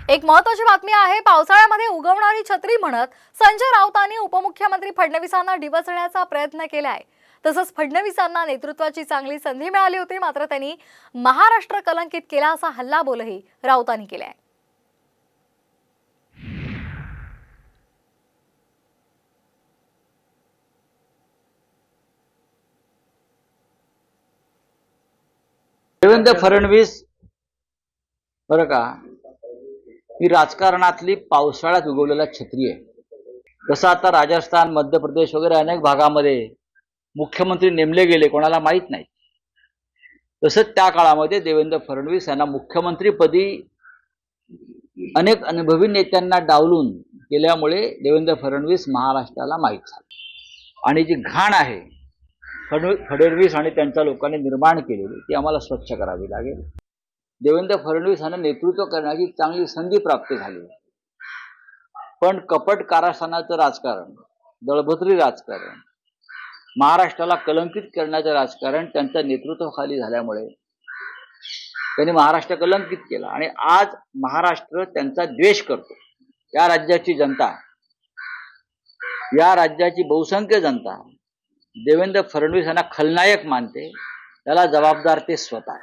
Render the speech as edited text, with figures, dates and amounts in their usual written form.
एक महत्त्वाची बातमी आहे। पावसाळ्यामध्ये उगवणारी छत्री म्हणत संजय राऊतांनी उपमुख्यमंत्री फडणवीसांना डिवचण्याचा प्रयत्न केला आहे। तसंच फडणवीसांना नेतृत्वाची चांगली संधी मिळाली होती, मात्र त्यांनी महाराष्ट्र कलंकित केला असा हल्लाबोलही राऊतांनी केला आहे। देवेंद्र फडणवीस बरं का, ही राजकारणातली पावसाळ्यात उगवलेला छत्री आहे। तसं आता राजस्थान, मध्य प्रदेश वगैरे अनेक भागामध्ये मुख्यमंत्री नेमले गेले, कोणाला माहित नाही। तसंच त्या काळामध्ये देवेंद्र फडणवीस यांना मुख्यमंत्रीपदी अनेक अनुभवी नेत्यांना डावलून केल्यामुळे देवेंद्र फडणवीस महाराष्ट्राला माहीत झाले। आणि जी घाण आहे फडणवीस आणि त्यांच्या लोकांनी निर्माण केलेली, ती आम्हाला स्वच्छ करावी लागेल। देवेंद्र फडणवीस यांना नेतृत्व करण्याची चांगली संधी प्राप्त झाली, पण कपट कारस्थानाचं राजकारण, दळभद्री राजकारण, महाराष्ट्राला कलंकित करण्याचं राजकारण त्यांच्या नेतृत्वाखाली झाल्यामुळे त्यांनी महाराष्ट्र कलंकित केला। आणि आज महाराष्ट्र त्यांचा द्वेष करतो। या राज्याची जनता, या राज्याची बहुसंख्य जनता देवेंद्र फडणवीस यांना खलनायक मानते, त्याला जबाबदार ते स्वतः।